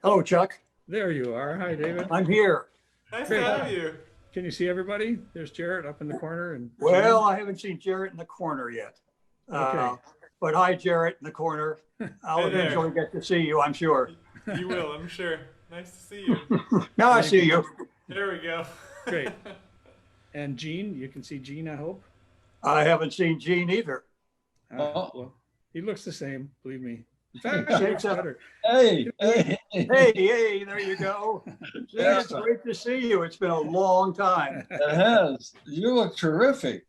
Hello, Chuck. There you are. Hi, David. I'm here. Nice Great. to have you. Can you see everybody? There's Jarrett up in the corner and Well, Jean. I haven't seen Jarrett in the corner yet. Okay. But hi, Jarrett in the corner. I'll Hey there. eventually get to see you, I'm sure. You will, I'm sure. Nice to see you. Now I see you. There we go. Great. And Jean, you can see Jean, I hope. I haven't seen Gene either. Well, he looks the same, believe me. In fact, he Shapes looks up. better. Hey, hey, Hey, there you go. Yeah. It's great to see you. It's been a long time. it has. You look terrific.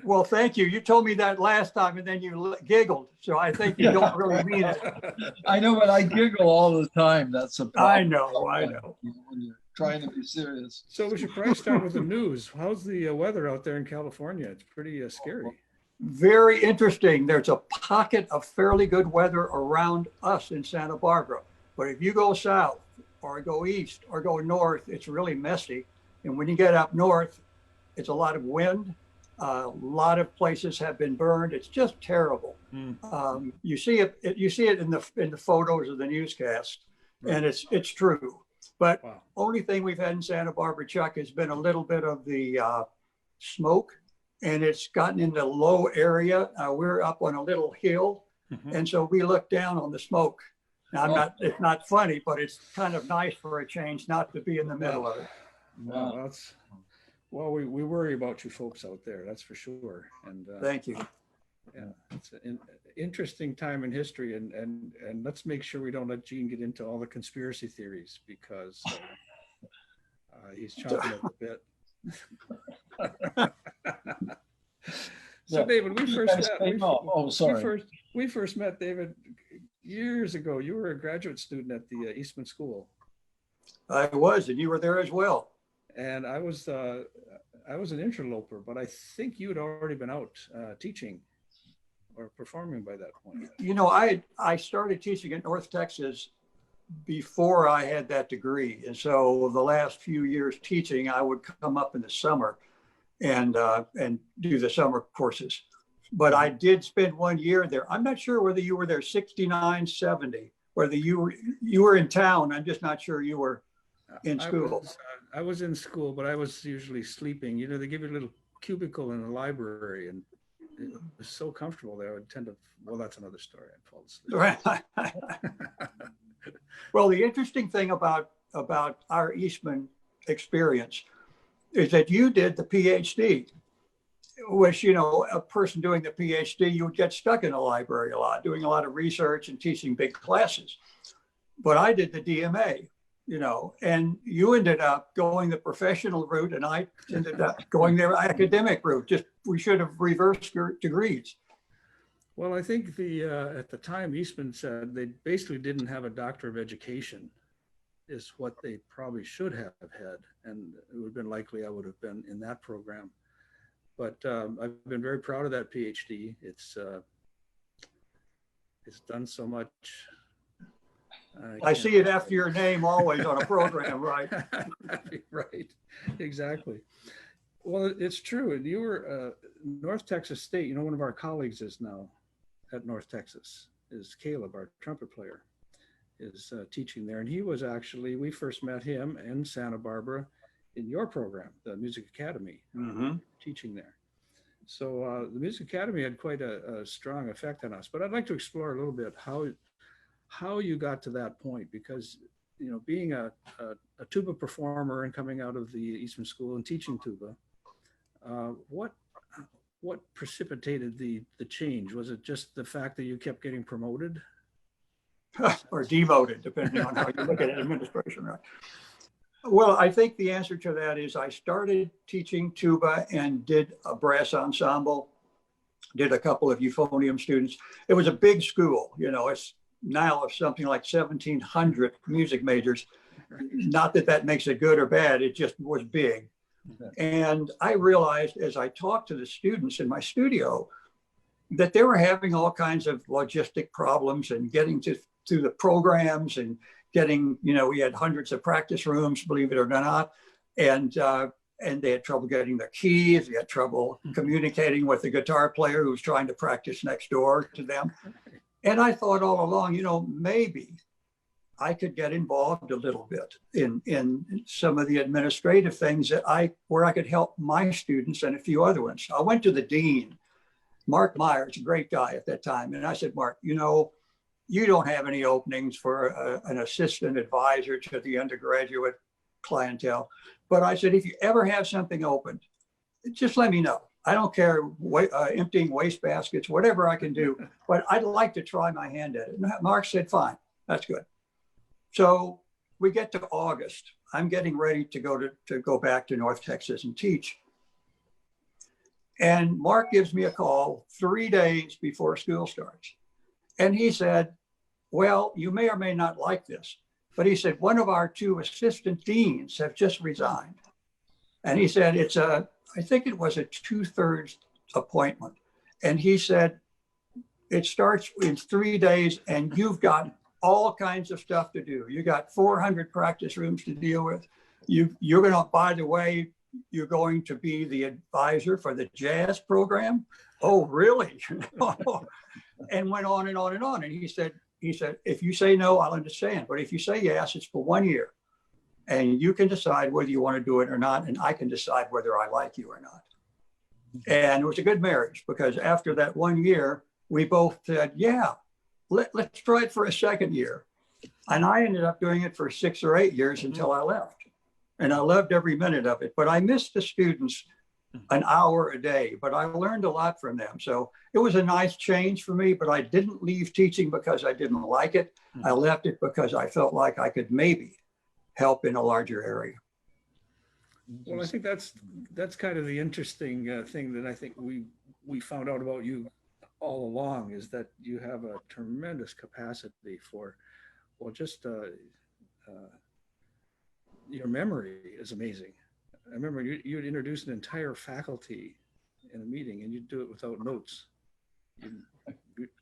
Well, thank you. You told me that last time and then you giggled. So I think you don't really mean it. I know, but I giggle all the time. That's a problem. I know. When you're trying to be serious. So we should probably start with the news. How's the weather out there in California? It's pretty scary. Very interesting. There's a pocket of fairly good weather around us in Santa Barbara. But if you go south or go east or go north, it's really messy. And when you get up north, it's a lot of wind. A lot of places have been burned. It's just terrible. You see it in the photos of the newscast, and it's true. But Wow. only thing we've had in Santa Barbara, Chuck, has been a little bit of the smoke, and it's gotten in the low area. We're up on a little hill, and so we look down on the smoke. Now, it's not funny, but it's kind of nice for a change not to be in the middle of it. Wow, well, we worry about you folks out there, that's for sure. And Thank you. yeah, it's an interesting time in history, and let's make sure we don't let Gene get into all the conspiracy theories because he's chomping at the bit. So, David, we first met. We first met, David, years ago. You were a graduate student at the Eastman School, I was, and you were there as well. and I was an interloper, but I think you had already been out teaching or performing by that point. You know, I started teaching at North Texas before I had that degree. And so the last few years teaching, I would come up in the summer and do the summer courses. But I did spend 1 year there. I'm not sure whether you were there 69, 70, whether you were in town. I'm just not sure you were in school. I was in school, but I was usually sleeping. You know, they give you a little cubicle in the library, and it was so comfortable there. I would tend to, well, that's another story. I'd fall asleep. Right. Well, the interesting thing about our Eastman experience is that you did the PhD, which, you know, a person doing the PhD, you would get stuck in a library a lot, doing a lot of research and teaching big classes. But I did the DMA, you know, and you ended up going the professional route and I ended up going the academic route. Just, we should have reversed your degrees. Well, I think at the time Eastman said they basically didn't have a doctor of education is what they probably should have had. And it would have been likely I would have been in that program. But I've been very proud of that PhD. It's done so much. I see it after your name always on a program, right? Right, exactly. Well, it's true. And you were North Texas State, you know, one of our colleagues is now at North Texas, is Caleb, our trumpet player, is teaching there. And he was actually, we first met him in Santa Barbara in your program, the Music Academy, teaching there. So the Music Academy had quite a strong effect on us. But I'd like to explore a little bit how you got to that point, because, you know, being a tuba performer and coming out of the Eastman School and teaching tuba, what precipitated the change? Was it just the fact that you kept getting promoted? Or demoted, depending on how you look at it, administration, right? Well, I think the answer to that is I started teaching tuba and did a brass ensemble, did a couple of euphonium students. It was a big school, you know, it's now of something like 1,700 music majors. Not that that makes it good or bad, it just was big. And I realized as I talked to the students in my studio that they were having all kinds of logistic problems and getting to the programs and getting, you know, we had hundreds of practice rooms, believe it or not. And they had trouble getting their keys. They had trouble communicating with the guitar player who was trying to practice next door to them. And I thought all along, you know, maybe I could get involved a little bit in some of the administrative things where I could help my students and a few other ones. I went to the dean, Mark Myers, a great guy at that time. And I said, Mark, you don't have any openings for an assistant advisor to the undergraduate clientele. But I said, if you ever have something open, just let me know. I don't care, emptying waste baskets, whatever I can do, but I'd like to try my hand at it. And Mark said, fine, that's good. So we get to August. I'm getting ready to go back to North Texas and teach. And Mark gives me a call 3 days before school starts. And he said, well, you may or may not like this, but he said, one of our 2 assistant deans have just resigned. And he said, I think it was a 2/3 appointment. And he said, it starts in 3 days and you've got all kinds of stuff to do. You got 400 practice rooms to deal with. You're going to, by the way, you're going to be the advisor for the jazz program. Oh, really? And went on and on and on. And he said, if you say no, I'll understand. But if you say yes, it's for 1 year. And you can decide whether you want to do it or not. And I can decide whether I like you or not. And it was a good marriage because after that 1 year, we both said, yeah, let's try it for a second year. And I ended up doing it for 6 or 8 years until I left. And I loved every minute of it. But I missed the students an hour a day, but I learned a lot from them. So it was a nice change for me, but I didn't leave teaching because I didn't like it. I left it because I felt like I could maybe help in a larger area. Well, I think that's kind of the interesting thing that I think we found out about you all along, is that you have a tremendous capacity for, well, just your memory is amazing. I remember you'd introduce an entire faculty in a meeting and you'd do it without notes.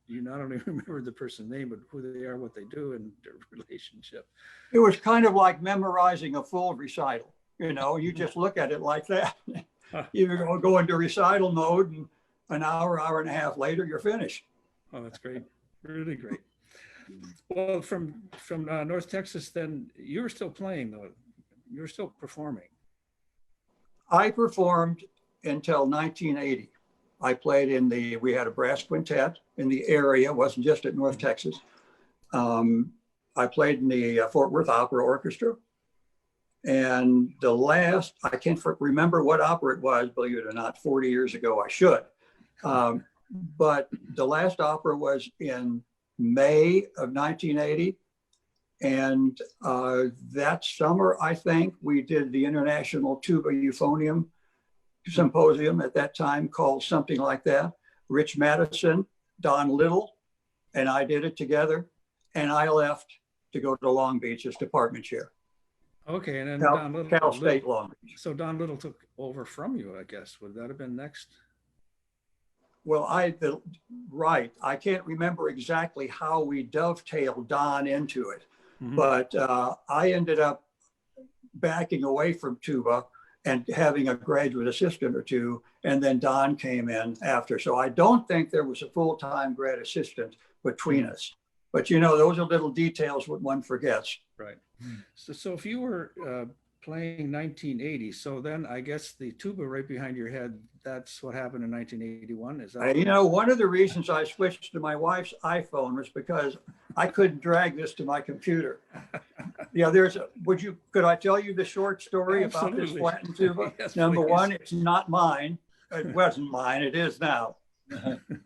You not only remember the person's name, but who they are, what they do, and their relationship. It was kind of like memorizing a full recital. You just look at it like that. You go into recital mode and an hour and a half later, you're finished. Oh, that's great. Really great. Well, from North Texas, then you were still playing though. You were still performing. I performed until 1980. I played we had a brass quintet in the area. It wasn't just at North Texas. I played in the Fort Worth Opera Orchestra. And I can't remember what opera it was, believe it or not, 40 years ago, I should. But the last opera was in May of 1980. And that summer, I think, we did the International Tuba Euphonium Symposium at that time, called something like that. Rich Madison, Don Little, and I did it together. And I left to go to Long Beach as department chair. Okay, and then Cal State Long Beach. So Don Little took over from you, I guess. Would that have been next? Well, right. I can't remember exactly how we dovetailed Don into it, but I ended up backing away from tuba and having a graduate assistant or two, and then Don came in after. So I don't think there was a full-time grad assistant between us. But those are little details what one forgets. Right. So if you were playing 1980, so then I guess the tuba right behind your head, that's what happened in 1981. Is that? One of the reasons I switched to my wife's iPhone was because I couldn't drag this to my computer. Could I tell you the short story about this flattened tuba? Yes, Number please. one, it's not mine. It wasn't mine. It is now.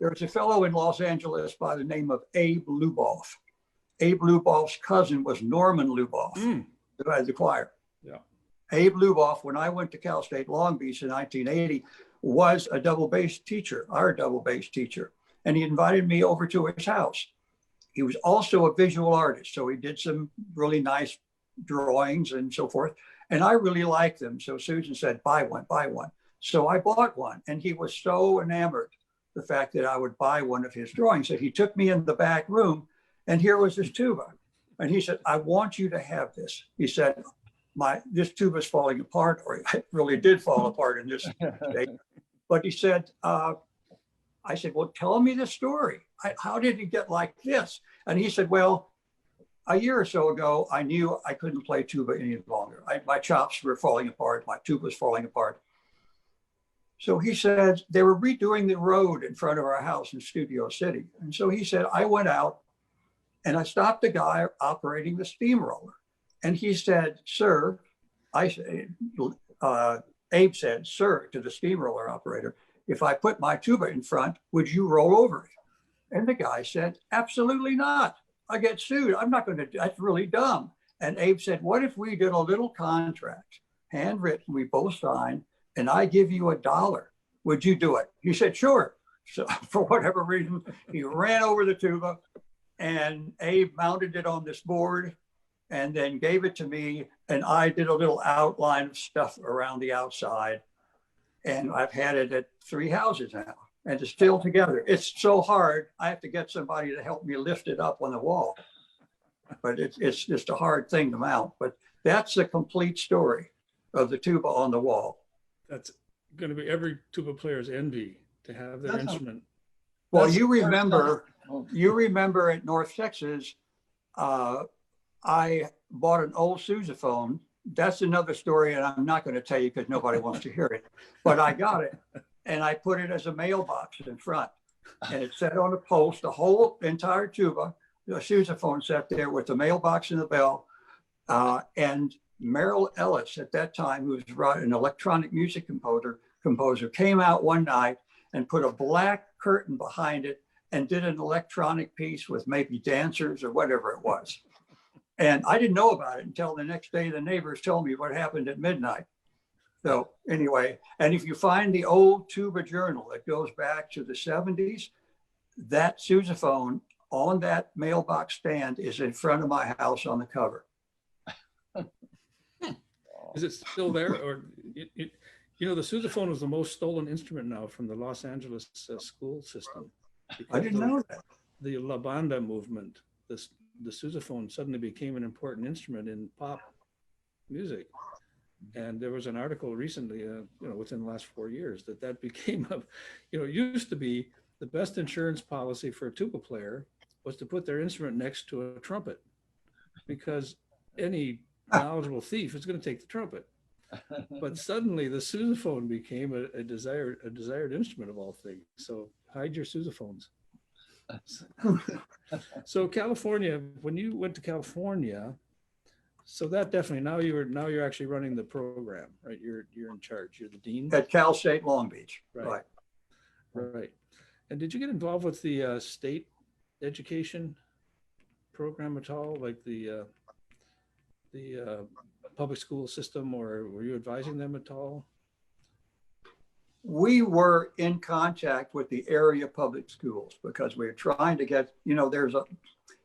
There's a fellow in Los Angeles by the name of Abe Luboff. Abe Luboff's cousin was Norman Luboff, who had the choir. Yeah. Abe Luboff, when I went to Cal State Long Beach in 1980, was a double bass teacher, our double bass teacher. And he invited me over to his house. He was also a visual artist. So he did some really nice drawings and so forth. And I really liked them. So Susan said, buy one, buy one. So I bought one. And he was so enamored the fact that I would buy one of his drawings that he took me in the back room, and here was his tuba. And he said, I want you to have this. He said, this tuba is falling apart, or it really did fall apart in this state. But he said, I said, well, tell me the story. How did it get like this? And he said, well, a year or so ago, I knew I couldn't play tuba any longer. My chops were falling apart. My tuba was falling apart. So he said, they were redoing the road in front of our house in Studio City. And so he said, I went out and I stopped the guy operating the steamroller. And he said, sir, Abe said, sir, to the steamroller operator, if I put my tuba in front, would you roll over it? And the guy said, absolutely not. I get sued. I'm not going to, that's really dumb. And Abe said, what if we did a little contract, handwritten, we both signed, and I give you $1. Would you do it? He said, sure. So for whatever reason, he ran over the tuba and Abe mounted it on this board and then gave it to me. And I did a little outline of stuff around the outside. And I've had it at 3 houses now. And it's still together. It's so hard. I have to get somebody to help me lift it up on the wall. But it's just a hard thing to mount. But that's the complete story of the tuba on the wall. That's going to be every tuba player's envy to have their instrument. Well, you remember at North Texas, I bought an old sousaphone. That's another story, and I'm not going to tell you because nobody wants to hear it. But I got it, and I put it as a mailbox in front, and it sat on a post. The whole entire tuba, the sousaphone sat there with the mailbox and the bell. And Merrill Ellis, at that time, who was an electronic music composer, came out one night and put a black curtain behind it and did an electronic piece with maybe dancers or whatever it was. And I didn't know about it until the next day. The neighbors told me what happened at midnight. So anyway, and if you find the old tuba journal that goes back to the 70s, that sousaphone on that mailbox stand is in front of my house on the cover. Is it still there? Or you know, the sousaphone was the most stolen instrument now from the Los Angeles school system. I didn't know that. The La Banda movement, the sousaphone suddenly became an important instrument in pop music. And there was an article recently, you know, within the last 4 years that became you know, it used to be the best insurance policy for a tuba player was to put their instrument next to a trumpet, because any knowledgeable thief is going to take the trumpet. But suddenly the sousaphone became a desired instrument of all things. So hide your sousaphones. So California, when you went to California, so that definitely now you're actually running the program, right? You're in charge. You're the dean At Cal State Long Beach. Right. And did you get involved with the state education program at all, like the public school system, or were you advising them at all? We were in contact with the area public schools because we were trying to get, you know, there's a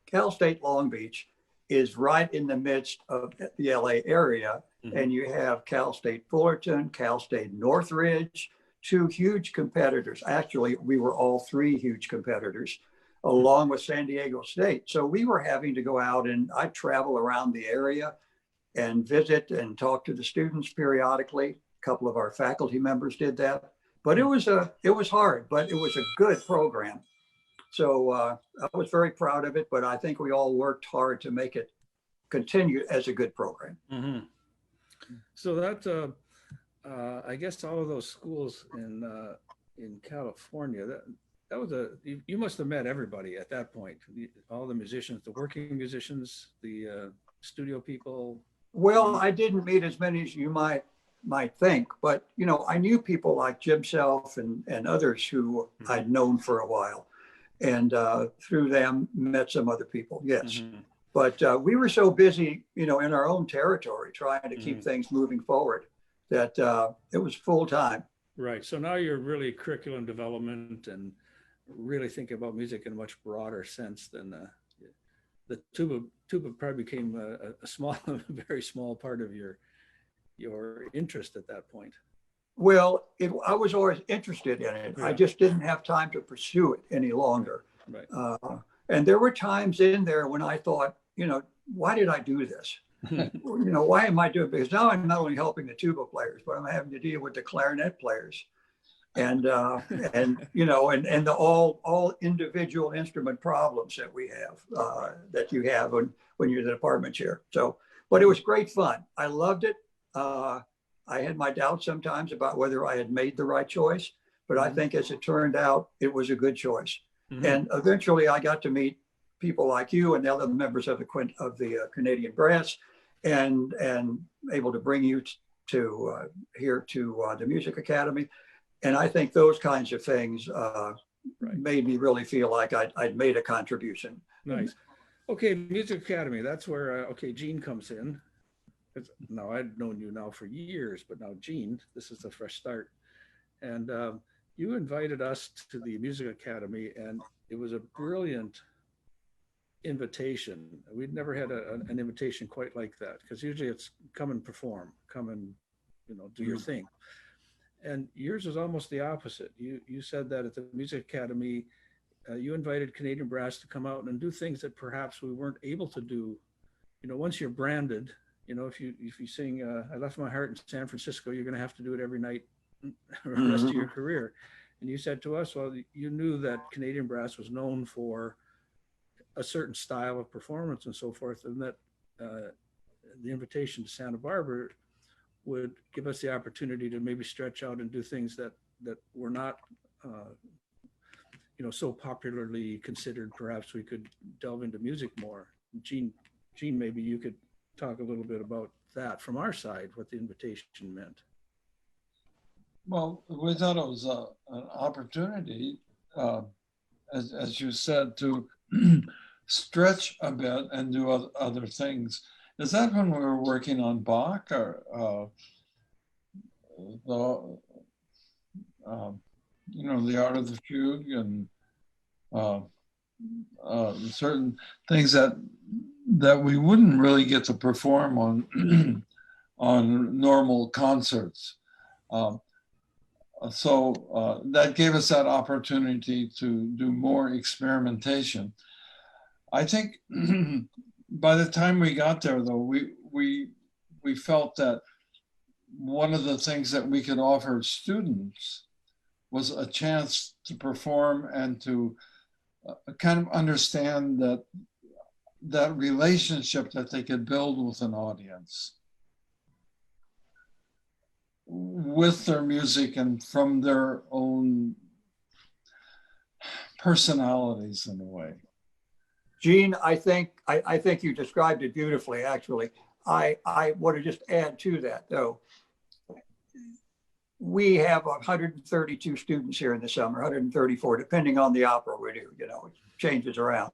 Cal State Long Beach is right in the midst of the LA area. Mm-hmm. And you have Cal State Fullerton, Cal State Northridge, 2 huge competitors. Actually, we were all 3 huge competitors, along with San Diego State. So we were having to go out, and I'd travel around the area and visit and talk to the students periodically. A couple of our faculty members did that, but it was hard, but it was a good program. So I was very proud of it, but I think we all worked hard to make it continue as a good program. Mm-hmm. So that, I guess all of those schools in California, that was you must have met everybody at that point. All the musicians, the working musicians, the studio people. Well, I didn't meet as many as you might think, but you know, I knew people like Jim Self and others who mm-hmm. I'd known for a while, and through them met some other people. Yes, mm-hmm. But we were so busy, you know, in our own territory trying to keep mm-hmm. things moving forward that it was full time. Right. So now you're really curriculum development and really thinking about music in a much broader sense than the tuba probably became a very small part of your interest at that point. Well, I was always interested in it. Yeah. I just didn't have time to pursue it any longer. Right. And there were times in there when I thought, you know, why did I do this? You know, why am I doing it? Because now I'm not only helping the tuba players, but I'm having to deal with the clarinet players. and you know, and the all individual instrument problems that we have, that you have when you're the department chair. So, but it was great fun. I loved it. I had my doubts sometimes about whether I had made the right choice, but I think as it turned out, it was a good choice. And eventually I got to meet people like you and the other members of the Canadian Brass, and able to bring you to here to the Music Academy. And I think those kinds of things made me really feel like I'd made a contribution. Nice. Okay, Music Academy, that's where, okay, Gene comes in. Now, I've known you now for years, but now Gene, this is a fresh start. And you invited us to the Music Academy, and it was a brilliant invitation. We'd never had an invitation quite like that, because usually it's come and perform, come and, you know, do your thing. And yours was almost the opposite. You said that at the Music Academy, you invited Canadian Brass to come out and do things that perhaps we weren't able to do. You know, once you're branded, you know, if you sing I Left My Heart in San Francisco, you're going to have to do it every night for the rest of your career. And you said to us, well, you knew that Canadian Brass was known for a certain style of performance and so forth, and that the invitation to Santa Barbara would give us the opportunity to maybe stretch out and do things that were not, you know, so popularly considered. Perhaps we could delve into music more. Gene, maybe you could talk a little bit about that from our side, what the invitation meant. Well, we thought it was an opportunity, as you said, to stretch a bit and do other things. Is that when we were working on Bach, or you know, the Art of the Fugue, and certain things that we wouldn't really get to perform on on normal concerts? So that gave us that opportunity to do more experimentation. I think by the time we got there, though, we felt that one of the things that we could offer students was a chance to perform and to kind of understand that relationship that they could build with an audience, with their music and from their own personalities in a way. Gene, I think you described it beautifully, actually. I want to just add to that, though. We have 132 students here in the summer, 134, depending on the opera we do, you know, it changes around.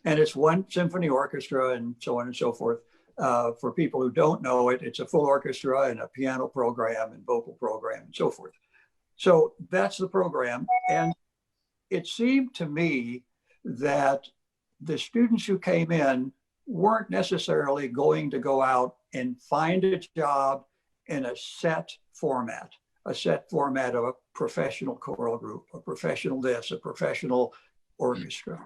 And it's one symphony orchestra and so on and so forth. For people who don't know it, it's a full orchestra and a piano program and vocal program and so forth. So that's the program. And it seemed to me that the students who came in weren't necessarily going to go out and find a job in a set format of a professional choral group, a professional this, a professional orchestra.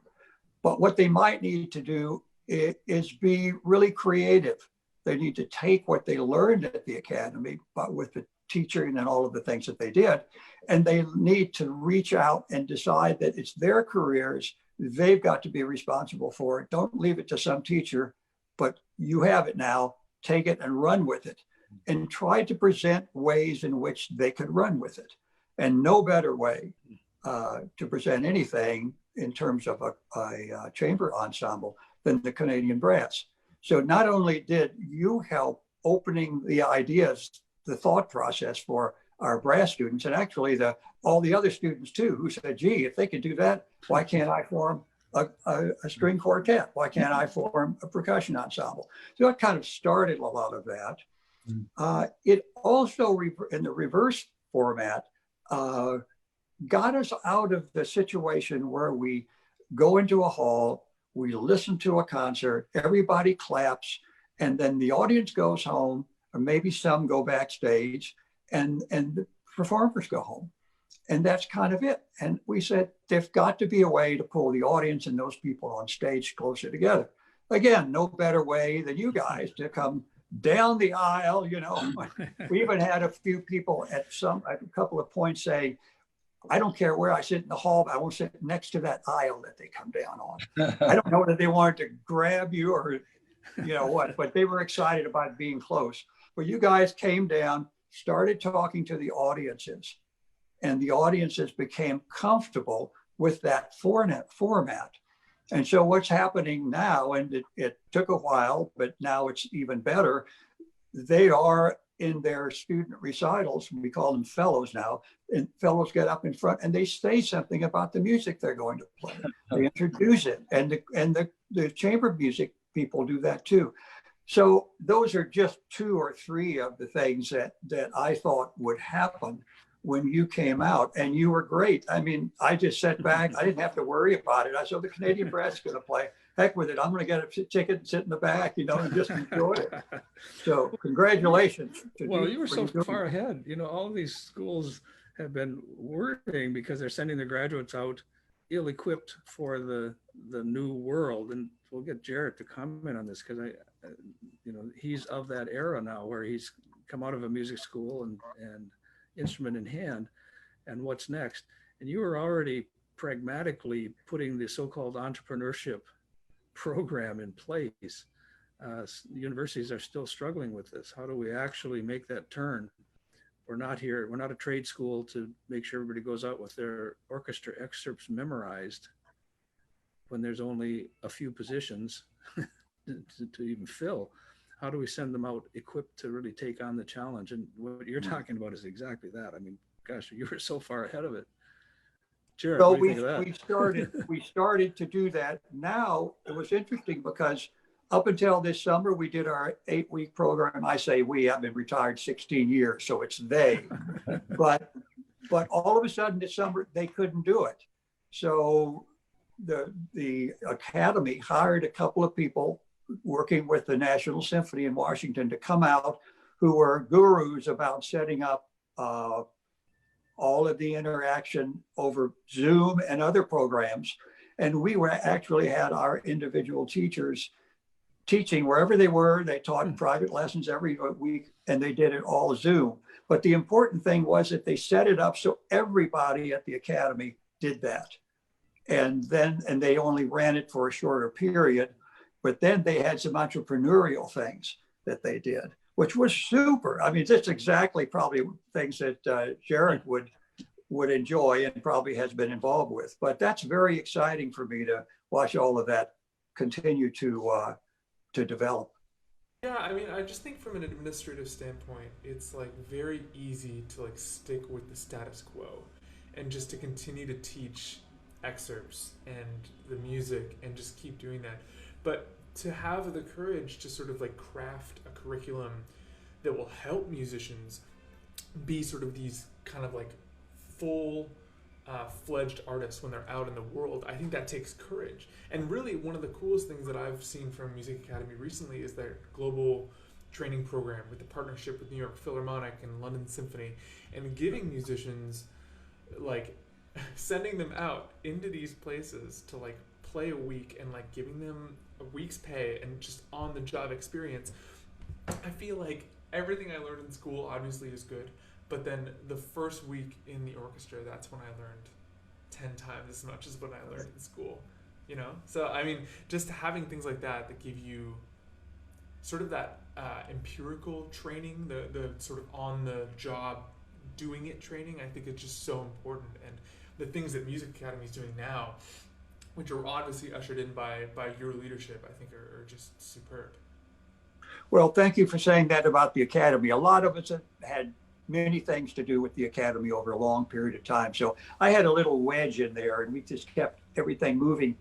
But what they might need to do is be really creative. They need to take what they learned at the academy, but with the teaching and all of the things that they did, and they need to reach out and decide that it's their careers. They've got to be responsible for it. Don't leave it to some teacher, but you have it now. Take it and run with it, and try to present ways in which they could run with it. And no better way to present anything in terms of a chamber ensemble than the Canadian Brass. So not only did you help opening the ideas, the thought process for our brass students, and actually all the other students too, who said, gee, if they can do that, why can't I form a string quartet? Why can't I form a percussion ensemble? So it kind of started a lot of that. It also, in the reverse format, got us out of the situation where we go into a hall, we listen to a concert, everybody claps, and then the audience goes home, or maybe some go backstage, and the performers go home. And that's kind of it. And we said, there's got to be a way to pull the audience and those people on stage closer together. Again, no better way than you guys to come down the aisle, you know. We even had a few people at a couple of points say, I don't care where I sit in the hall, but I won't sit next to that aisle that they come down on. I don't know whether they wanted to grab you or, you know what, but they were excited about being close. But you guys came down, started talking to the audiences, and the audiences became comfortable with that format. And so what's happening now, and it took a while, but now it's even better, they are in their student recitals, we call them fellows now, and fellows get up in front and they say something about the music they're going to play. They introduce it, and the chamber music people do that too. So those are just 2 or 3 of the things that I thought would happen when you came out, and you were great. I mean, I just sat back. I didn't have to worry about it. I said, the Canadian Brass going to play. Heck with it. I'm going to get a ticket and sit in the back, you know, and just enjoy it. So congratulations. Well, you were so far ahead. You know, all these schools have been worrying because they're sending their graduates out ill-equipped for the new world. And we'll get Jarrett to comment on this because you know, he's of that era now where he's come out of a music school and instrument in hand, and what's next. And you were already pragmatically putting the so-called entrepreneurship program in place. Universities are still struggling with this. How do we actually make that turn? We're not a trade school to make sure everybody goes out with their orchestra excerpts memorized when there's only a few positions to even fill. How do we send them out equipped to really take on the challenge? And what you're talking about is exactly that. I mean, gosh, you were so far ahead of it. Jarrett, So what do you think of that? we started to do that. Now it was interesting because up until this summer, we did our 8-week program. I say we, I've been retired 16 years, so it's they. but all of a sudden this summer, they couldn't do it. So the Academy hired a couple of people working with the National Symphony in Washington to come out, who were gurus about setting up all of the interaction over Zoom and other programs. And we actually had our individual teachers teaching wherever they were. They taught private lessons every week, and they did it all Zoom. But the important thing was that they set it up so everybody at the Academy did that. And they only ran it for a shorter period. But then they had some entrepreneurial things that they did, which was super. I mean, that's exactly probably things that Jarrett would enjoy and probably has been involved with. But that's very exciting for me to watch all of that continue to develop. Yeah, I mean, I just think from an administrative standpoint, it's like very easy to like stick with the status quo and just to continue to teach excerpts and the music and just keep doing that. But to have the courage to sort of like craft a curriculum that will help musicians be sort of these kind of like full fledged artists when they're out in the world, I think that takes courage. And really one of the coolest things that I've seen from Music Academy recently is their global training program with the partnership with New York Philharmonic and London Symphony, and giving musicians, like sending them out into these places to like play a week and like giving them a week's pay and just on the job experience. I feel like everything I learned in school obviously is good, but then the first week in the orchestra, that's when I learned 10 times as much as what I learned in school, you know? So, I mean, just having things like that that give you sort of that empirical training, the sort of on the job doing it training, I think is just so important. And the things that Music Academy is doing now, which are obviously ushered in by your leadership, I think are just superb. Well, thank you for saying that about the Academy. A lot of us have had many things to do with the Academy over a long period of time. So I had a little wedge in there, and we just kept everything moving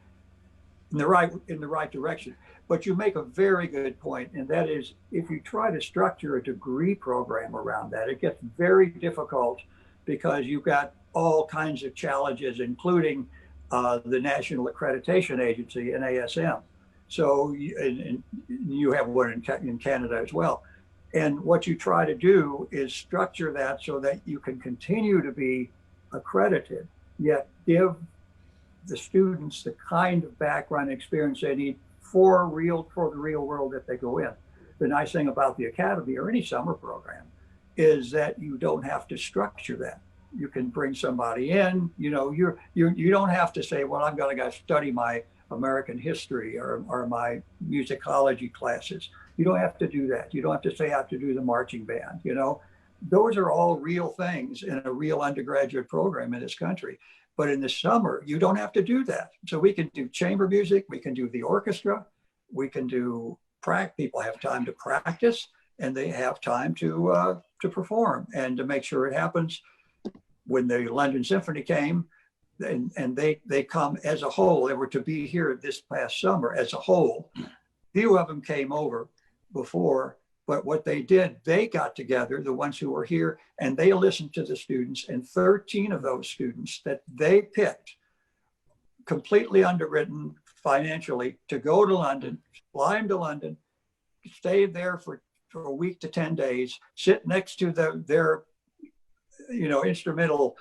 in the right direction. But you make a very good point, and that is, if you try to structure a degree program around that, it gets very difficult because you've got all kinds of challenges, including the National Accreditation Agency, NASM. So you have one in Canada as well. And what you try to do is structure that so that you can continue to be accredited, yet give the students the kind of background experience they need for the real world that they go in. The nice thing about the Academy or any summer program is that you don't have to structure that. you can bring somebody in. You know, you don't have to say, well, I'm going to go study my American history or my musicology classes. You don't have to do that. You don't have to say I have to do the marching band. You know, those are all real things in a real undergraduate program in this country. But in the summer, you don't have to do that. So we can do chamber music, we can do the orchestra, we can do people have time to practice, and they have time to perform and to make sure it happens. When the London Symphony came, and they come as a whole, they were to be here this past summer as a whole. Few of them came over before, but what they did, they got together, the ones who were here, and they listened to the students, and 13 of those students that they picked, completely underwritten financially, to go to London, fly them to London, stay there for a week to 10 days, sit next to their instrumental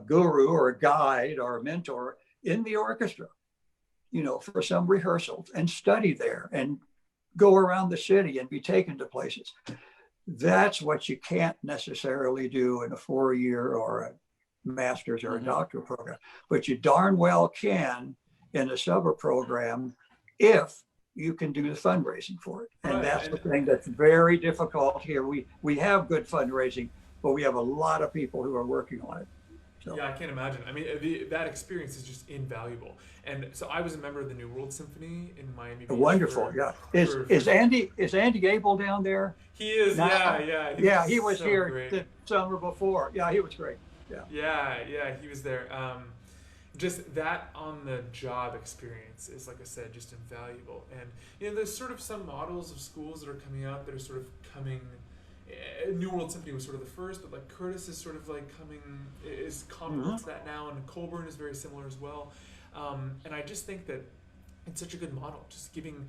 guru or a guide or a mentor in the orchestra, for some rehearsals, and study there and go around the city and be taken to places. That's what you can't necessarily do in a 4-year or a master's or a doctoral program, but you darn well can in a summer program if you can do the fundraising for it. And that's the thing that's very difficult here. We have good fundraising, but we have a lot of people who are working on it. So. Yeah, I can't imagine. I mean, that experience is just invaluable. And so I was a member of the New World Symphony in Miami Beach. Wonderful, yeah. Is Andy Gable down there? He is, now? Yeah. He was so here great. the summer before. Yeah, he was great. Yeah, he was there. Just that on-the-job experience is, like I said, just invaluable. And there's sort of some models of schools that are coming out that are sort of coming. New World Symphony was sort of the first, but like Curtis is sort of like is comparable to that now, and Colburn is very similar as well. And I just think that it's such a good model, just giving,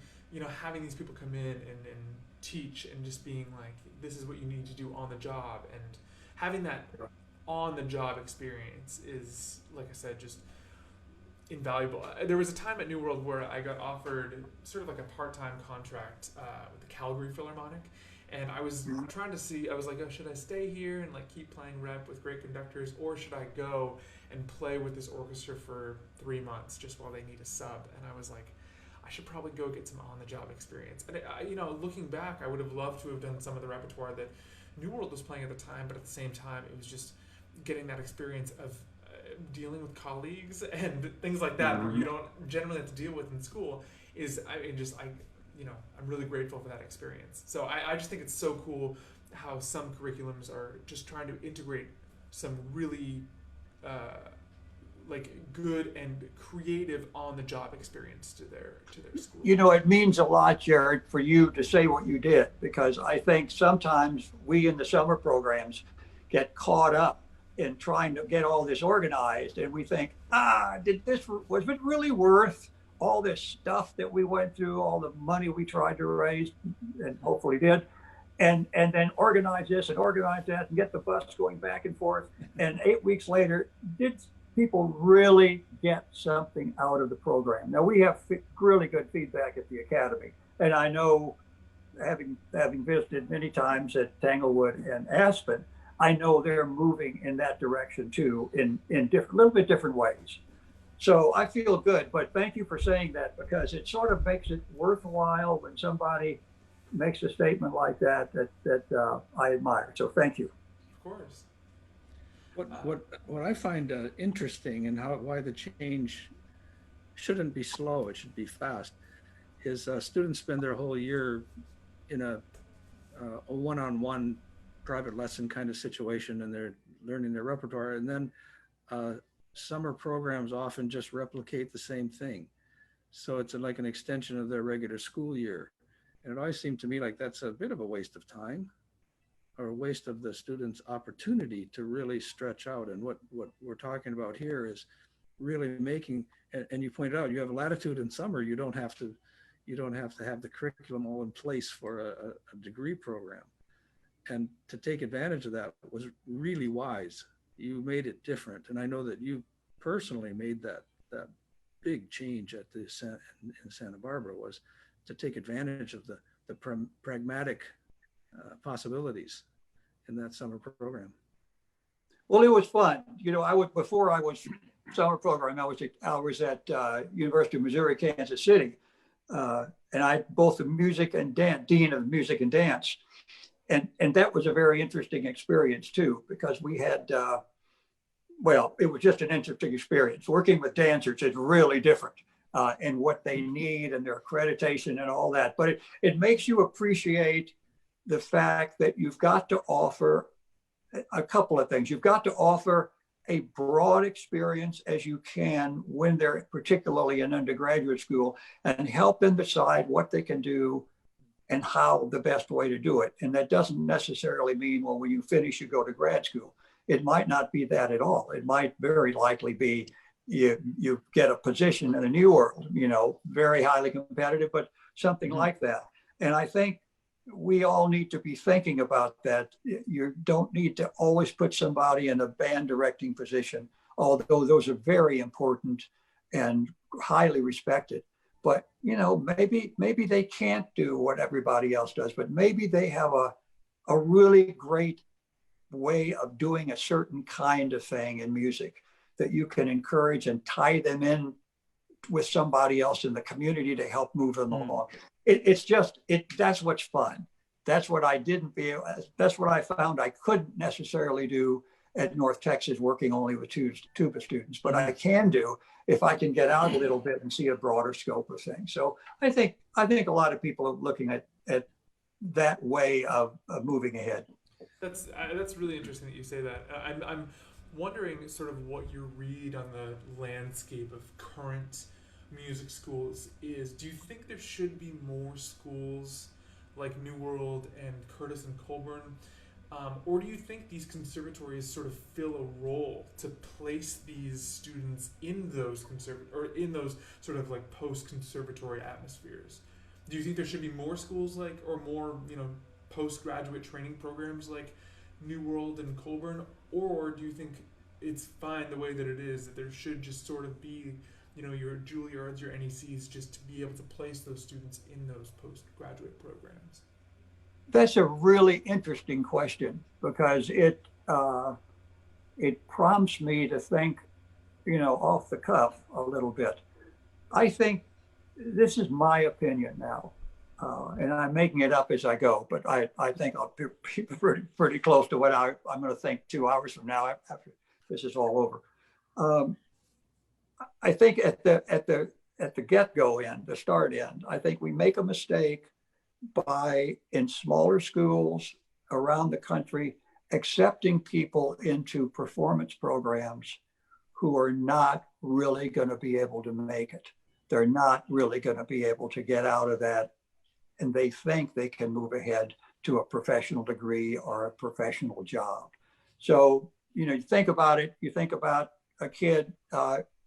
having these people come in and teach, and just being like, this is what you need to do on the job, and having that on the job experience is, like I said, just invaluable. There was a time at New World where I got offered sort of like a part-time contract with the Calgary Philharmonic. And I was trying to see, I was like, oh, should I stay here and like keep playing rep with great conductors, or should I go and play with this orchestra for 3 months just while they need a sub? And I was like, I should probably go get some on-the-job experience. And looking back, I would have loved to have done some of the repertoire that New World was playing at the time, but at the same time, it was just getting that experience of dealing with colleagues and things like that where you don't generally have to deal with in school. I'm really grateful for that experience. So I just think it's so cool how some curriculums are just trying to integrate some really good and creative on-the-job experience to their school. It means a lot, Jarrett, for you to say what you did, because I think sometimes we in the summer programs get caught up in trying to get all this organized, and we think, was it really worth all this stuff that we went through, all the money we tried to raise and hopefully did, and then organize this and organize that and get the bus going back and forth. And 8 weeks later, did people really get something out of the program? Now, we have really good feedback at the Academy. And I know, having visited many times at Tanglewood and Aspen, I know they're moving in that direction too, in little bit different ways. So I feel good, but thank you for saying that, because it sort of makes it worthwhile when somebody makes a statement like that I admire. So thank you. Of course. What I find interesting, and why the change shouldn't be slow, it should be fast, is students spend their whole year in a one-on-one private lesson kind of situation, and they're learning their repertoire, and then summer programs often just replicate the same thing. So it's like an extension of their regular school year. And it always seemed to me like that's a bit of a waste of time, or a waste of the students' opportunity to really stretch out. And what we're talking about here is really making, and you pointed out, you have latitude in summer. You don't have to have the curriculum all in place for a degree program. And to take advantage of that was really wise. You made it different. And I know that you personally made that big change in Santa Barbara, was to take advantage of the pragmatic possibilities in that summer program. Well, it was fun. You know, before I was summer program, I was at University of Missouri, Kansas City. And I both the music and dance, dean of music and dance. And that was a very interesting experience too, because we had, well, it was just an interesting experience. Working with dancers is really different in what they need and their accreditation and all that. But it makes you appreciate the fact that you've got to offer a couple of things. You've got to offer a broad experience as you can when they're particularly in undergraduate school, and help them decide what they can do and how the best way to do it. And that doesn't necessarily mean, well, when you finish, you go to grad school. It might not be that at all. It might very likely be you get a position in a new world, you know, very highly competitive, but something like that. And I think we all need to be thinking about that. You don't need to always put somebody in a band directing position, although those are very important and highly respected. But, you know, maybe they can't do what everybody else does, but maybe they have a really great way of doing a certain kind of thing in music that you can encourage and tie them in with somebody else in the community to help move them along. That's what's fun. That's what that's what I found I couldn't necessarily do at North Texas, working only with tuba students, but I can do if I can get out a little bit and see a broader scope of things. So I think a lot of people are looking at that way of moving ahead. That's really interesting that you say that. I'm wondering sort of what your read on the landscape of current music schools is. Do you think there should be more schools like New World and Curtis and Colburn? Or do you think these conservatories sort of fill a role to place these students in those in those sort of like post-conservatory atmospheres? Do you think there should be more schools like, or more, you know, postgraduate training programs like New World and Colburn? Or do you think it's fine the way that it is, that there should just sort of be, you know, your Juilliards, your NECs, just to be able to place those students in those postgraduate programs? That's a really interesting question, because it prompts me to think, you know, off the cuff a little bit. I think this is my opinion now, and I'm making it up as I go, but I think I'll be pretty close to what I'm going to think 2 hours from now after this is all over. I think at the get-go end, the start end, I think we make a mistake by, in smaller schools around the country, accepting people into performance programs who are not really going to be able to make it. They're not really going to be able to get out of that, and they think they can move ahead to a professional degree or a professional job. So, you know, you think about it, you think about a kid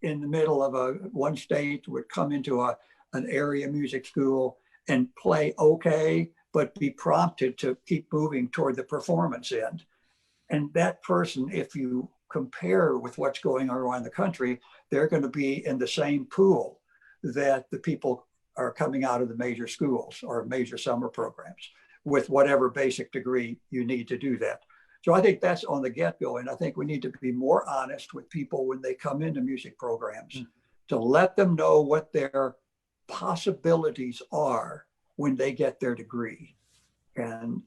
in the middle of one state would come into an area music school and play okay, but be prompted to keep moving toward the performance end. And that person, if you compare with what's going on around the country, they're going to be in the same pool that the people are coming out of the major schools or major summer programs with whatever basic degree you need to do that. So I think that's on the get-go. And I think we need to be more honest with people when they come into music programs to let them know what their possibilities are when they get their degree. And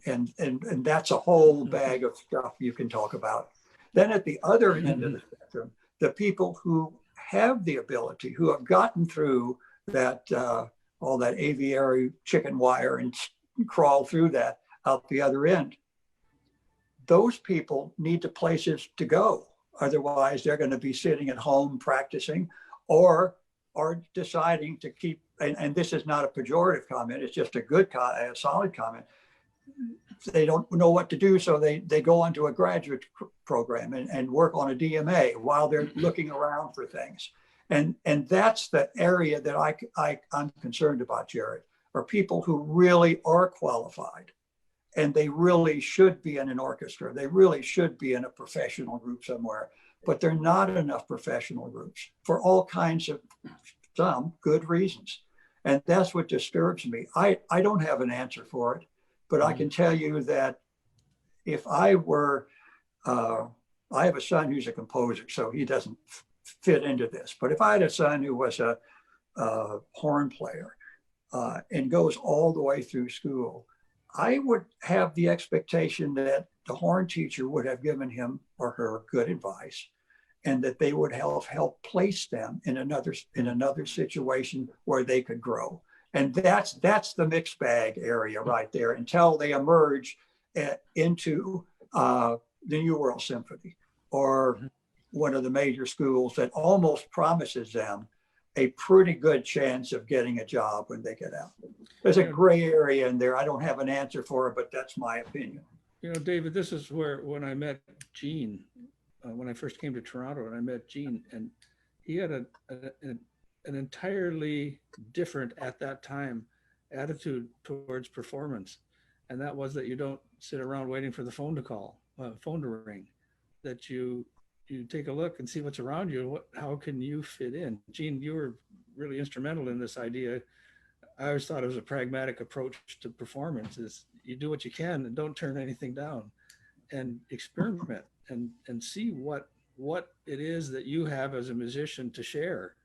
that's a whole bag of stuff you can talk about. Then at the other end of the spectrum, the people who have the ability, who have gotten through that, all that aviary chicken wire and crawl through that out the other end, those people need to places to go. Otherwise, they're going to be sitting at home practicing, or deciding to keep, and this is not a pejorative comment, it's just a solid comment. They don't know what to do, so they go onto a graduate program and work on a DMA while they're looking around for things. And that's the area that I'm concerned about, Jarrett, are people who really are qualified, and they really should be in an orchestra. They really should be in a professional group somewhere, but they're not enough professional groups for all kinds of some good reasons. And that's what disturbs me. I don't have an answer for it, but I can tell you that if I were I have a son who's a composer, so he doesn't fit into this. But if I had a son who was a horn player and goes all the way through school, I would have the expectation that the horn teacher would have given him or her good advice, and that they would help place them in another situation where they could grow. And that's the mixed bag area right there until they emerge into the New World Symphony or one of the major schools that almost promises them a pretty good chance of getting a job when they get out. There's a gray area in there. I don't have an answer for it, but that's my opinion. You know, David, this is where when I met Gene, when I first came to Toronto and I met Gene, and he had an entirely different, at that time, attitude towards performance. And that was that you don't sit around waiting for the phone to ring, that you take a look and see what's around you. How can you fit in? Gene, you were really instrumental in this idea. I always thought it was a pragmatic approach to performance is you do what you can and don't turn anything down and experiment and see what it is that you have as a musician to share.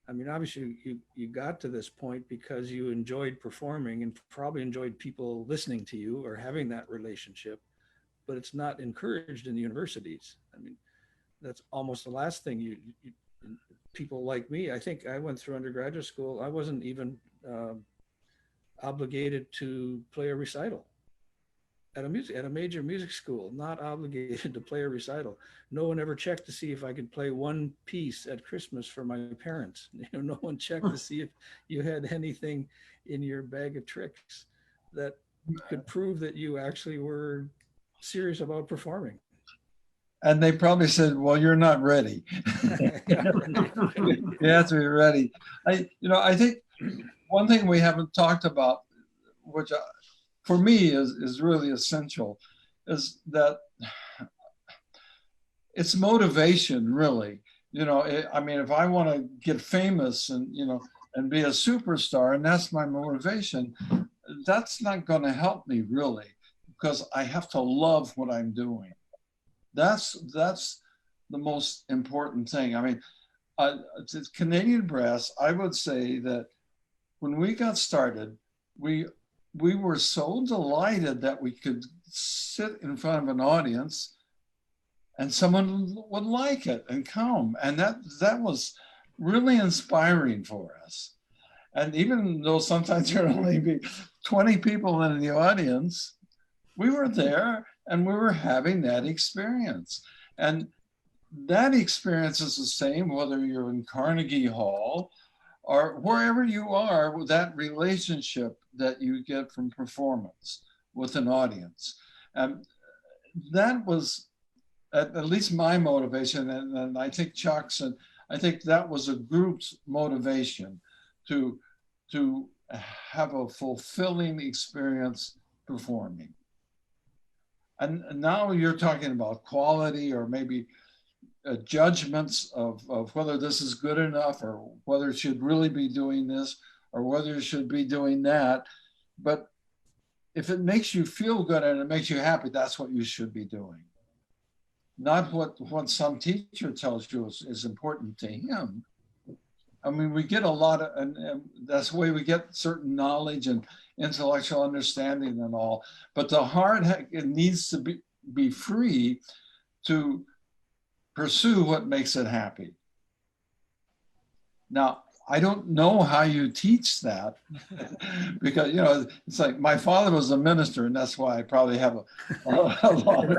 I mean, obviously you got to this point because you enjoyed performing and probably enjoyed people listening to you or having that relationship, but it's not encouraged in the universities. I mean, that's almost the last thing you people like me. I think I went through undergraduate school. I wasn't even obligated to play a recital at a major music school, not obligated to play a recital. No one ever checked to see if I could play one piece at Christmas for my parents. You know, no one checked to see if you had anything in your bag of tricks that could prove that you actually were serious about performing. And they probably said, well, you're not ready. You have to be ready. I think one thing we haven't talked about, which for me is really essential, is that it's motivation, really. I mean, if I want to get famous and be a superstar, and that's my motivation, that's not going to help me really, because I have to love what I'm doing. That's the most important thing. I mean, to Canadian Brass, I would say that when we got started, we were so delighted that we could sit in front of an audience and someone would like it and come. And that was really inspiring for us. And even though sometimes there would only be 20 people in the audience, we were there and we were having that experience. And that experience is the same whether you're in Carnegie Hall or wherever you are, with that relationship that you get from performance with an audience. And that was at least my motivation, and I think Chuck's, and I think that was a group's motivation to have a fulfilling experience performing. And now you're talking about quality or maybe judgments of whether this is good enough or whether it should really be doing this or whether it should be doing that. But if it makes you feel good and it makes you happy, that's what you should be doing. Not what some teacher tells you is important to him. I mean, we get a lot of, and that's the way we get certain knowledge and intellectual understanding and all, but the heart, it needs to be free to pursue what makes it happy. Now, I don't know how you teach that because, it's like my father was a minister and that's why I probably have a lot of,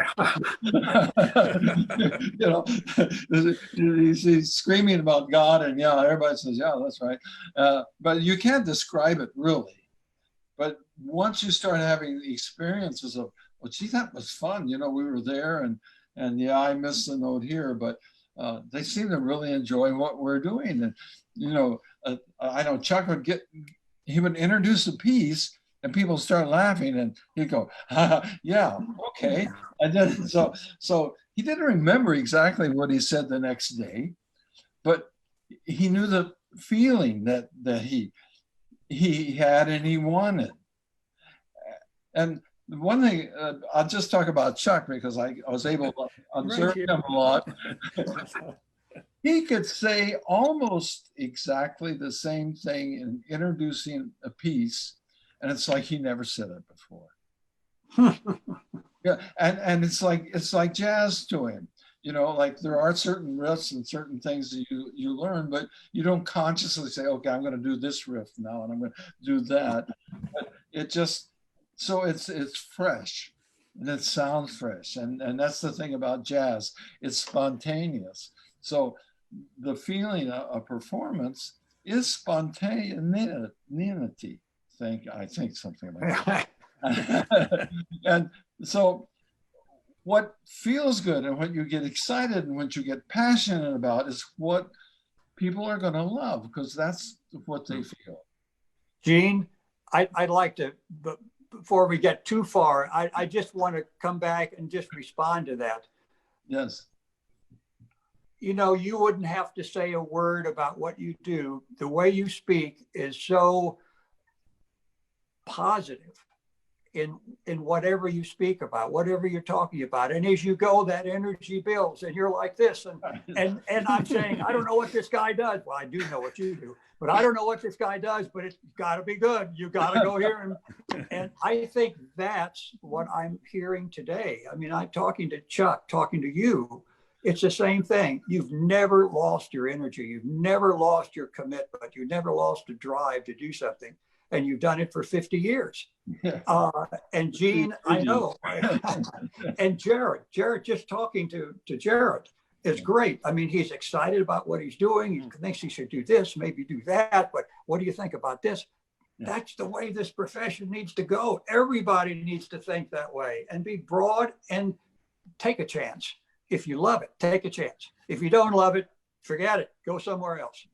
he's screaming about God and everybody says, yeah, that's right. But you can't describe it really. But once you start having the experiences of, well, gee, that was fun. We were there and yeah, I missed the note here, but they seem to really enjoy what we're doing. And, I know Chuck he would introduce a piece and people start laughing and he'd go, yeah, okay. And then, so he didn't remember exactly what he said the next day, but he knew the feeling that he had and he wanted. And one thing, I'll just talk about Chuck because I was able to observe here. him a lot. He could say almost exactly the same thing in introducing a piece, and it's like he never said it before. Yeah, and it's like jazz to him. You know, like there are certain riffs and certain things that you learn, but you don't consciously say, okay, I'm going to do this riff now and I'm going to do that. But it just, so it's fresh and it sounds fresh. And that's the thing about jazz. It's spontaneous. So the feeling of a performance is spontaneity. I think something like that. And so what feels good and what you get excited and what you get passionate about is what people are going to love, because that's what they feel. Gene, I'd like to, but before we get too far, I just want to come back and just respond to that. Yes. You know, you wouldn't have to say a word about what you do. The way you speak is so positive in whatever you speak about, whatever you're talking about. And as you go, that energy builds and you're like this. And I'm saying, I don't know what this guy does. Well, I do know what you do, but I don't know what this guy does, but it's gotta be good. You gotta go here. And I think that's what I'm hearing today. I mean, I'm talking to Chuck, talking to you. It's the same thing. You've never lost your energy. You've never lost your commitment. You've never lost a drive to do something. And you've done it for 50 years. And Gene, I know. And Jarrett, just talking to Jarrett is great. I mean, he's excited about what he's doing. He thinks he should do this, maybe do that. But what do you think about this? That's the way this profession needs to go. Everybody needs to think that way and be broad and take a chance. If you love it, take a chance. If you don't love it, forget it. Go somewhere else.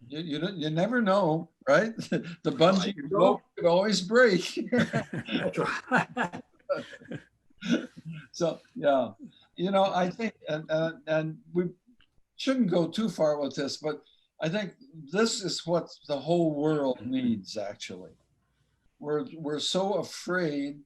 You never know, right? The bungee rope could always break. That's right. So yeah, you know, I think, and we shouldn't go too far with this, but I think this is what the whole world needs. Actually, we're so afraid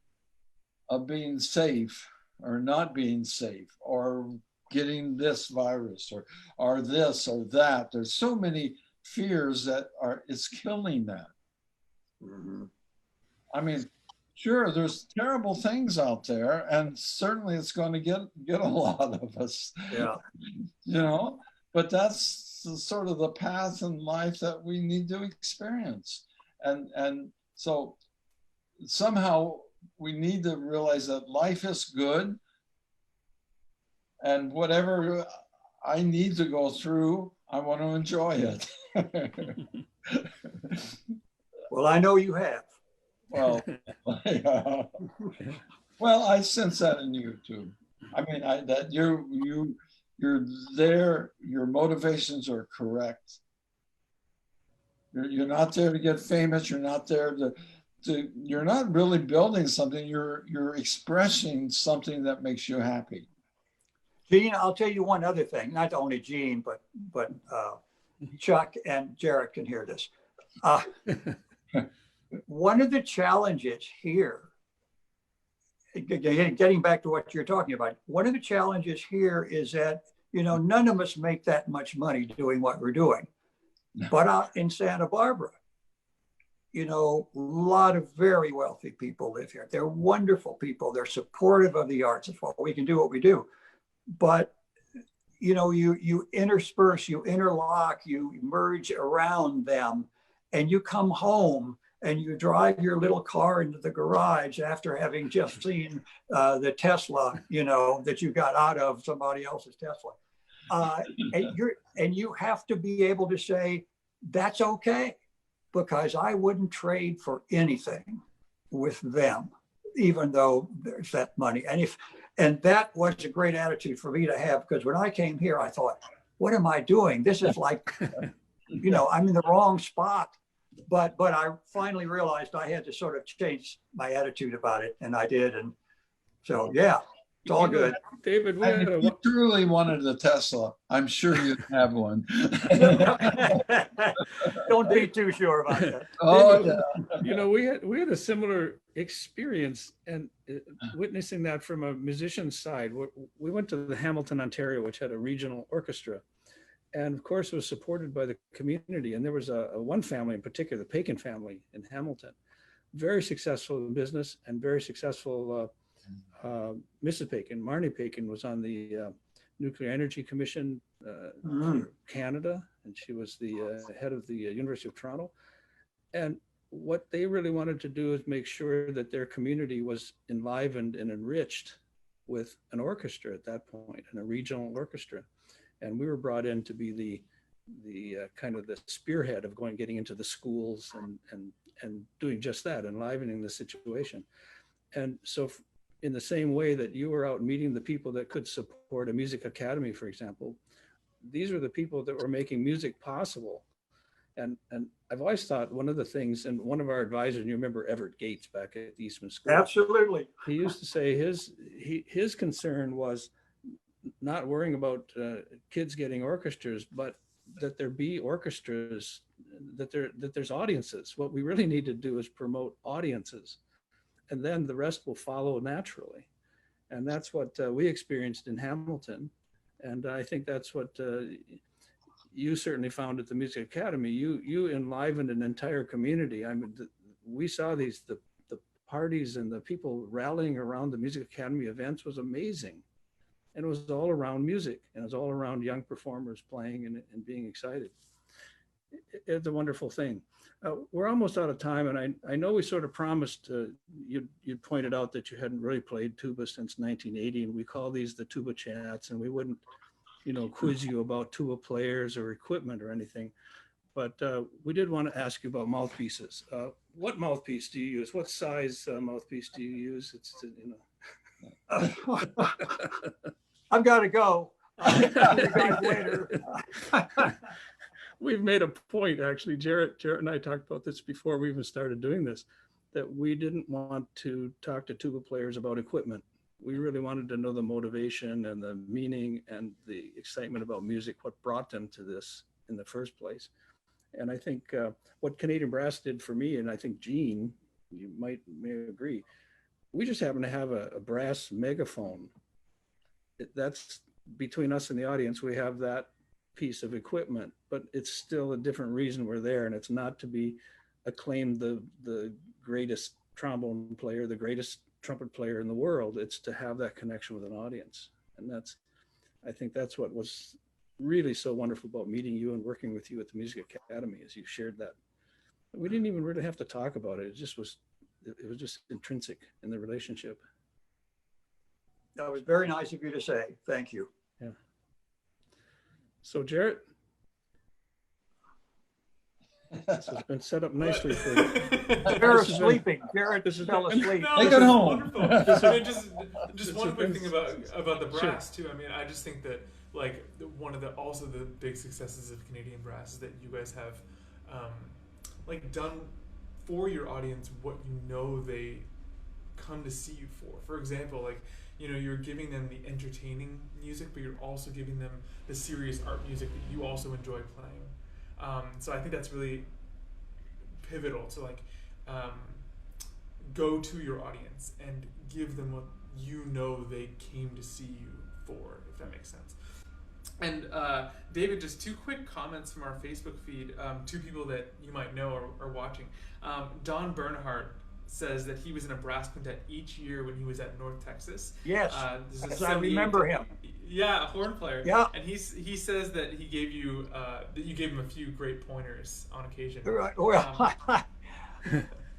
of being safe or not being safe or getting this virus or this or that. There's so many fears that it's killing that. Mm-hmm. I mean, sure, there's terrible things out there, and certainly it's going to get a lot of us. Yeah. You know, but that's sort of the path in life that we need to experience, and so somehow we need to realize that life is good, and whatever I need to go through, I want to enjoy it. Well, I know you have. Well, yeah. Well, I sense that in you too. I mean, that you're there. Your motivations are correct. You're not there to get famous. You're not there to. You're not really building something. You're expressing something that makes you happy. Gene, I'll tell you one other thing. Not only Gene, but Chuck and Jarrett can hear this. One of the challenges here, getting back to what you're talking about, one of the challenges here is that, you know, none of us make that much money doing what we're doing. But out in Santa Barbara, you know, a lot of very wealthy people live here. They're wonderful people. They're supportive of the arts. That's why we can do what we do. But you know, you intersperse, you interlock, you merge around them, and you come home and you drive your little car into the garage after having just seen the Tesla, you know, that you got out of somebody else's Tesla. And you have to be able to say, that's okay, because I wouldn't trade for anything with them, even though there's that money. And that was a great attitude for me to have, because when I came here, I thought, what am I doing? This is like, you know, I'm in the wrong spot. But I finally realized I had to sort of change my attitude about it, and I did. And so, yeah. It's all You know, good. David, we And had if a, you truly wanted a Tesla, I'm sure you'd have one. Don't be too sure about that. Oh, David, yeah. you know, we had a similar experience, and witnessing that from a musician's side. We went to the Hamilton, Ontario, which had a regional orchestra, and of course was supported by the community. And there was a one family in particular, the Paikin family in Hamilton, very successful in business and very successful. Mrs. Paikin, Marnie Paikin, was on the Nuclear Energy Commission for Canada, and she was the head of the University of Toronto. And what they really wanted to do is make sure that their community was enlivened and enriched with an orchestra at that point, and a regional orchestra. And we were brought in to be the kind of the spearhead of getting into the schools and doing just that, enlivening the situation. And so in the same way that you were out meeting the people that could support a music academy, for example, these were the people that were making music possible. And I've always thought one of the things, and one of our advisors, and you remember Everett Gates back at the Eastman School. Absolutely. He used to say his concern was not worrying about kids getting orchestras, but that there be orchestras, that there's audiences. What we really need to do is promote audiences, and then the rest will follow naturally. And that's what we experienced in Hamilton. And I think that's what you certainly found at the Music Academy. You enlivened an entire community. I mean, we saw the parties and the people rallying around the Music Academy events was amazing. And it was all around music, and it was all around young performers playing and being excited. It's a wonderful thing. We're almost out of time, and I know we sort of promised, you pointed out that you hadn't really played tuba since 1980, and we call these the Tuba Chats, and we wouldn't, quiz you about tuba players or equipment or anything. But we did want to ask you about mouthpieces. What mouthpiece do you use? What size mouthpiece do you use? I've got to go. I'll see you guys later. We've made a point, actually. Jarrett and I talked about this before we even started doing this, that we didn't want to talk to tuba players about equipment. We really wanted to know the motivation and the meaning and the excitement about music, what brought them to this in the first place. And I think what Canadian Brass did for me, and I think Gene, you may agree, we just happen to have a brass megaphone. That's between us and the audience. We have that piece of equipment, but it's still a different reason we're there. And it's not to be acclaimed the greatest trombone player, the greatest trumpet player in the world. It's to have that connection with an audience. And I think that's what was really so wonderful about meeting you and working with you at the Music Academy, is you shared that. We didn't even really have to talk about it. It was just intrinsic in the relationship. That was very nice of you to say. Thank you. Yeah. So Jarrett, this has been set up nicely for you. Jarrett's sleeping. Jarrett fell asleep. No, Take this it is home. wonderful. I mean, just one quick thing about the brass too. I mean, I just think that like one of the big successes of Canadian Brass is that you guys have like done for your audience what they come to see you for. For example, like you're giving them the entertaining music, but you're also giving them the serious art music that you also enjoy playing. So I think that's really pivotal to go to your audience and give them what they came to see you for, if that makes sense. And David, just two quick comments from our Facebook feed. Two people that you might know are watching. Don Bernhardt says that he was in a brass quintet each year when he was at North Texas. Yes, I 78 remember him. Yeah, a horn player. Yeah. And he says that he gave you that you gave him a few great pointers on occasion. Right. Well,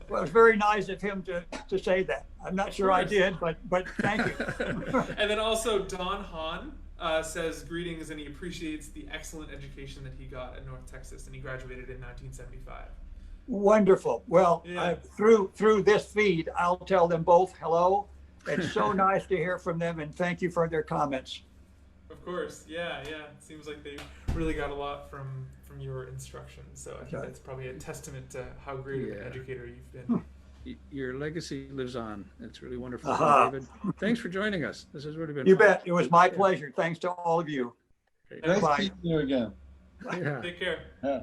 well, it's very nice of him to say that. I'm not sure I did, but thank you. And then also Don Hahn says greetings, and he appreciates the excellent education that he got at North Texas, and he graduated in 1975. Wonderful. Well, Yeah. Through this feed, I'll tell them both hello. It's so nice to hear from them, and thank you for their comments. Of course, yeah. It seems like they really got a lot from your instruction. So I think that's probably a testament to how great of an educator you've been. your legacy lives on. It's really wonderful. Aha. David, thanks for joining us. This has really been You fun. bet. It was my pleasure. Thanks to all of you. Nice Bye. seeing you again. Yeah. Take care. Yeah.